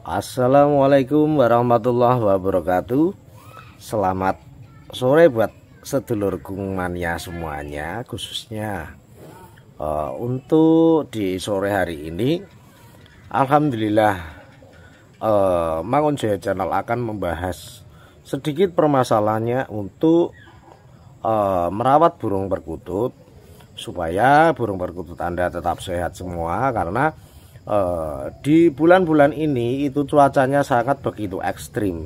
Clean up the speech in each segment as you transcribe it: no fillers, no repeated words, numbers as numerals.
Assalamualaikum warahmatullahi wabarakatuh. Selamat sore buat sedulur Gung Mania semuanya, khususnya untuk di sore hari ini. Alhamdulillah, Mangun Jaya Channel akan membahas sedikit permasalahannya untuk merawat burung perkutut supaya burung perkutut Anda tetap sehat semua, karena di bulan-bulan ini itu cuacanya sangat begitu ekstrim.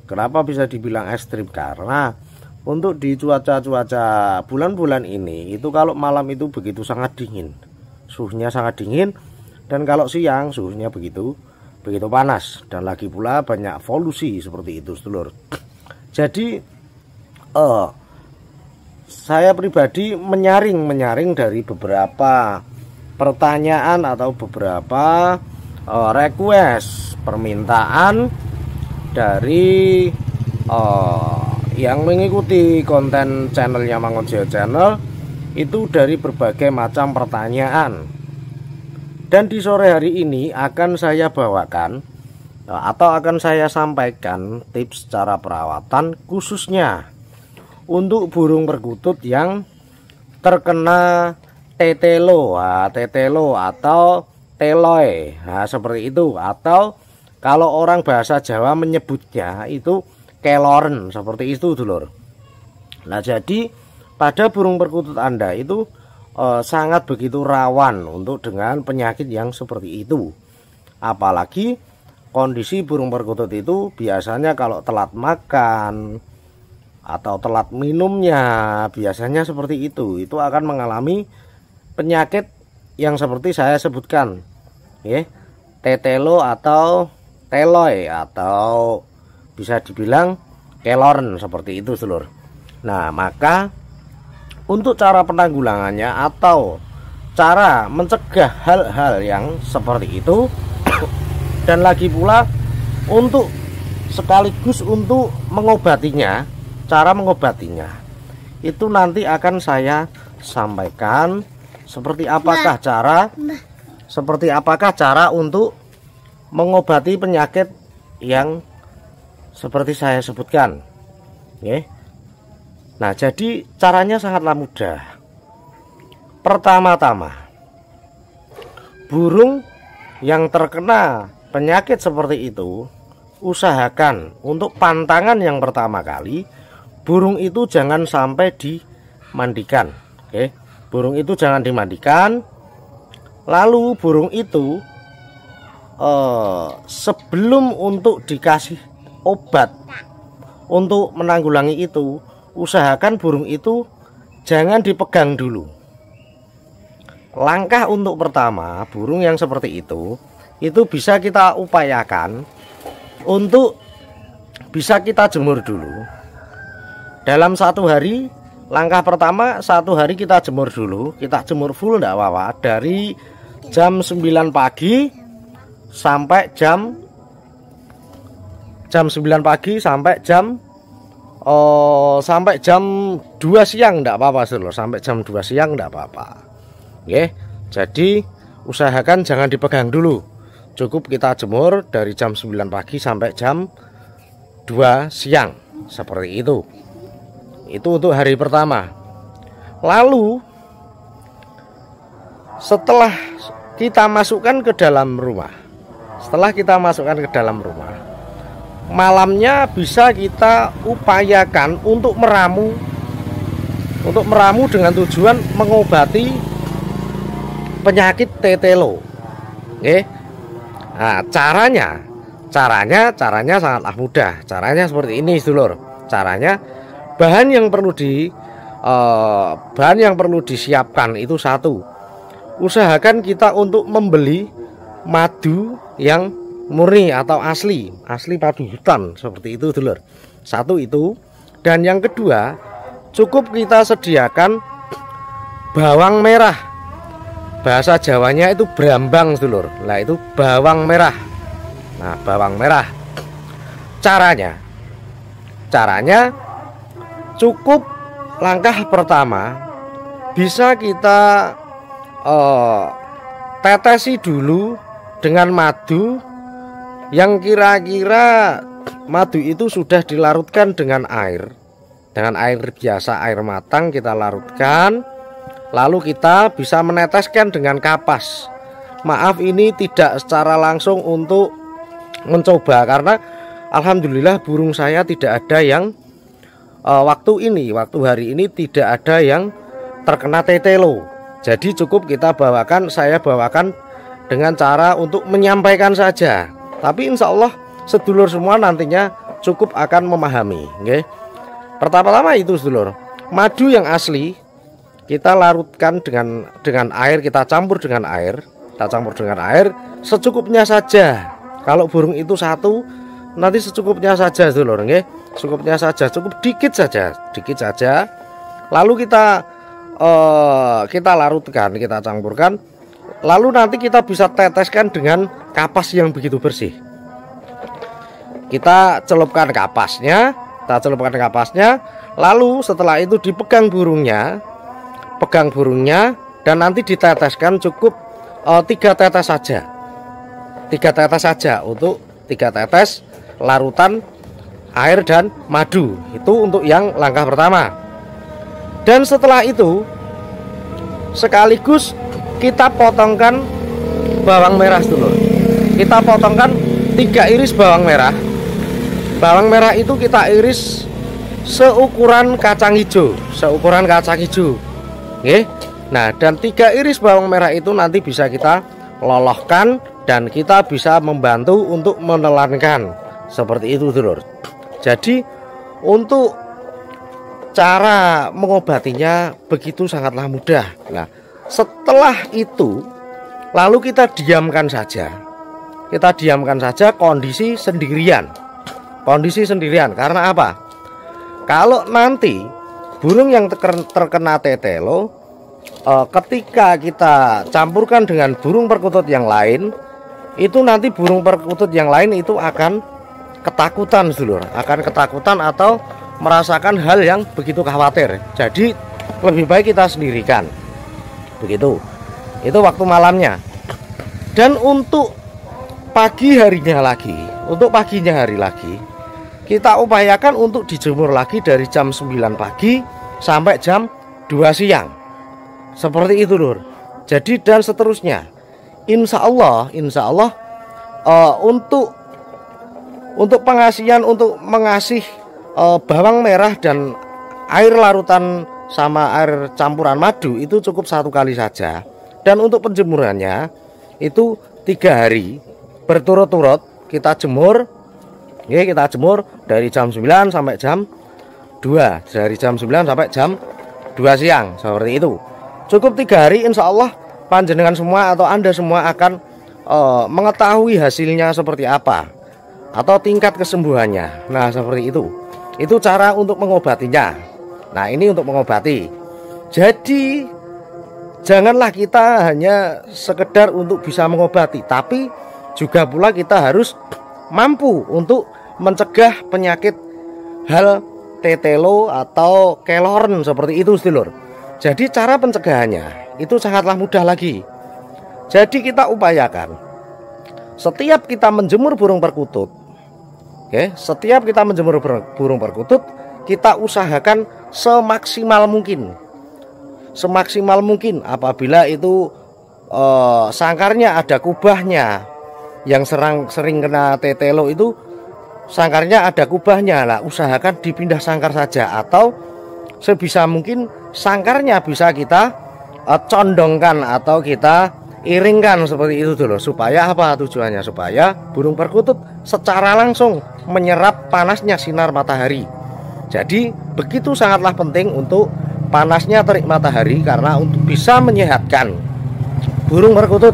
Kenapa bisa dibilang ekstrim? Karena untuk di cuaca bulan-bulan ini itu kalau malam itu begitu sangat dingin, suhunya sangat dingin, dan kalau siang suhunya begitu panas, dan lagi pula banyak polusi seperti itu, sedulur. Jadi saya pribadi menyaring dari beberapa pertanyaan atau beberapa request permintaan dari yang mengikuti konten channelnya Mangun Jaya Channel itu dari berbagai macam pertanyaan. Dan di sore hari ini akan saya bawakan atau akan saya sampaikan tips cara perawatan khususnya untuk burung perkutut yang terkena tetelo atau teloy, seperti itu, atau kalau orang bahasa Jawa menyebutnya itu keloren, seperti itu, dulur. Nah, jadi pada burung perkutut Anda itu sangat begitu rawan untuk dengan penyakit yang seperti itu. Apalagi kondisi burung perkutut itu biasanya kalau telat makan atau telat minumnya, biasanya seperti itu akan mengalami penyakit yang seperti saya sebutkan, tetelo atau teloy, atau bisa dibilang keloren, seperti itu, sedulur. Nah, maka untuk cara penanggulangannya atau cara mencegah hal-hal yang seperti itu dan lagi pula untuk sekaligus untuk mengobatinya, cara mengobatinya itu nanti akan saya sampaikan seperti apakah cara untuk mengobati penyakit yang seperti saya sebutkan. Nah, jadi caranya sangatlah mudah. Pertama-tama, burung yang terkena penyakit seperti itu, usahakan untuk pantangan yang pertama kali, burung itu jangan sampai dimandikan. Burung itu jangan dimandikan. Lalu burung itu sebelum untuk dikasih obat untuk menanggulangi itu, usahakan burung itu jangan dipegang dulu. Langkah untuk pertama, burung yang seperti itu bisa kita upayakan untuk bisa kita jemur dulu dalam satu hari. Langkah pertama, satu hari kita jemur dulu, kita jemur full, enggak apa-apa, dari jam 9 pagi sampai jam 9 pagi sampai jam 2 siang, enggak apa-apa, sedulur. Sampai jam 2 siang enggak apa-apa. Jadi usahakan jangan dipegang dulu. Cukup kita jemur dari jam 9 pagi sampai jam 2 siang, seperti itu. Itu untuk hari pertama. Lalu setelah kita masukkan ke dalam rumah, malamnya bisa kita upayakan untuk meramu dengan tujuan mengobati penyakit tetelo. Nah, caranya sangatlah mudah. Caranya seperti ini, sedulur. Caranya, bahan yang perlu disiapkan itu satu. Usahakan kita untuk membeli madu yang murni atau asli padu hutan, seperti itu, dulur. Satu itu. Dan yang kedua, cukup kita sediakan bawang merah. Bahasa Jawanya itu brambang, dulur. Nah, itu bawang merah. Nah, bawang merah. Caranya cukup langkah pertama bisa kita tetesi dulu dengan madu yang kira-kira madu itu sudah dilarutkan dengan air biasa, air matang kita larutkan, lalu kita bisa meneteskan dengan kapas. Maaf, ini tidak secara langsung untuk mencoba karena alhamdulillah burung saya tidak ada yang waktu hari ini tidak ada yang terkena tetelo. Jadi cukup saya bawakan dengan cara untuk menyampaikan saja. Tapi insya Allah sedulur semua nantinya cukup akan memahami. Okay? Pertama-tama itu sedulur, madu yang asli kita larutkan dengan air, kita campur dengan air secukupnya saja. Kalau burung itu satu, nanti secukupnya saja sedulur, okay? Secukupnya saja, cukup dikit saja. Lalu kita larutkan, kita campurkan, lalu nanti kita bisa teteskan dengan kapas yang begitu bersih. Kita celupkan kapasnya, lalu setelah itu dipegang burungnya, dan nanti diteteskan cukup 3 tetes saja untuk 3 tetes larutan air dan madu. Itu untuk yang langkah pertama. Dan setelah itu sekaligus kita potongkan bawang merah dulu. Kita potongkan 3 iris bawang merah. Bawang merah itu kita iris seukuran kacang hijau. Oke. Nah, dan 3 iris bawang merah itu nanti bisa kita lolohkan dan kita bisa membantu untuk menelankan. Seperti itu dulur. Jadi untuk cara mengobatinya begitu sangatlah mudah. Nah, setelah itu lalu kita diamkan saja. Kondisi sendirian. Karena apa? Kalau nanti burung yang terkena tetelo, ketika kita campurkan dengan burung perkutut yang lain, itu nanti burung perkutut yang lain itu akan ketakutan sedulur, atau merasakan hal yang begitu khawatir. Jadi lebih baik kita sendirikan. Begitu. Itu waktu malamnya. Dan untuk paginya hari lagi, kita upayakan untuk dijemur lagi dari jam 9 pagi sampai jam 2 siang. Seperti itu lur. Jadi dan seterusnya. Insya Allah untuk pengasihan, untuk mengasih bawang merah dan air larutan sama air campuran madu itu cukup 1 kali saja. Dan untuk penjemurannya itu 3 hari berturut-turut kita jemur. Kita jemur dari jam 9 sampai jam 2. Dari jam 9 sampai jam 2 siang. Seperti itu. Cukup 3 hari, insya Allah panjenengan semua atau Anda semua akan mengetahui hasilnya seperti apa, atau tingkat kesembuhannya. Nah, seperti itu. Itu cara untuk mengobatinya. Nah, ini untuk mengobati. Jadi janganlah kita hanya sekedar untuk bisa mengobati, tapi juga pula kita harus mampu untuk mencegah penyakit hal tetelo atau kelorn seperti itu sedulur. Jadi cara pencegahannya itu sangatlah mudah lagi. Jadi kita upayakan setiap kita menjemur burung perkutut, kita usahakan semaksimal mungkin apabila itu sangkarnya ada kubahnya, yang sering kena tetelo itu sangkarnya ada kubahnya lah, usahakan dipindah sangkar saja, atau sebisa mungkin sangkarnya bisa kita condongkan atau kita iringkan seperti itu dulu. Supaya apa tujuannya? Supaya burung perkutut secara langsung menyerap panasnya sinar matahari. Jadi begitu sangatlah penting untuk panasnya terik matahari, karena untuk bisa menyehatkan burung perkutut.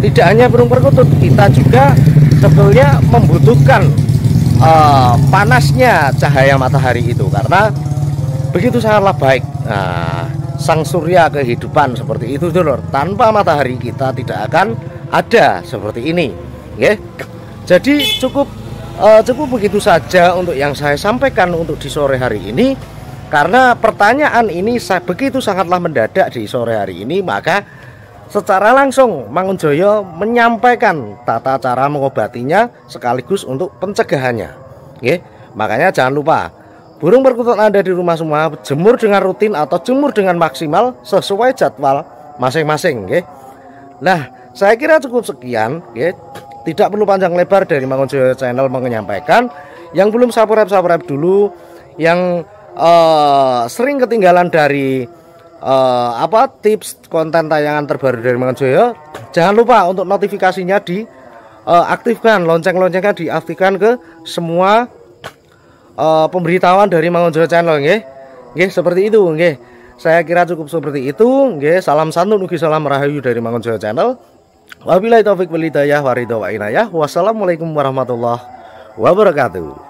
Tidak hanya burung perkutut, kita juga sebetulnya membutuhkan panasnya cahaya matahari itu, karena begitu sangatlah baik. Sang surya kehidupan seperti itu dulur. Tanpa matahari kita tidak akan ada seperti ini. Jadi cukup begitu saja untuk yang saya sampaikan untuk di sore hari ini. Karena pertanyaan ini begitu sangatlah mendadak di sore hari ini, maka secara langsung Mangunjaya menyampaikan tata cara mengobatinya sekaligus untuk pencegahannya. Oke, makanya jangan lupa burung perkutut Anda di rumah semua jemur dengan rutin atau jemur dengan maksimal sesuai jadwal masing-masing. Oke. Nah, saya kira cukup sekian. Oke. Tidak perlu panjang lebar dari Mangunjaya Channel menyampaikan. Yang belum subscribe dulu, yang sering ketinggalan dari tips konten tayangan terbaru dari Mangunjaya, jangan lupa untuk notifikasinya diaktifkan, lonceng-loncengnya diaktifkan ke semua pemberitahuan dari Mangunjaya Channel, nggih. Nggih, seperti itu, nggih. Saya kira cukup seperti itu, nggih. Salam santun ugi salam rahayu dari Mangunjaya Channel. Wabillahi taufik wal hidayah wa ridha wa inayah. Wassalamualaikum warahmatullahi wabarakatuh.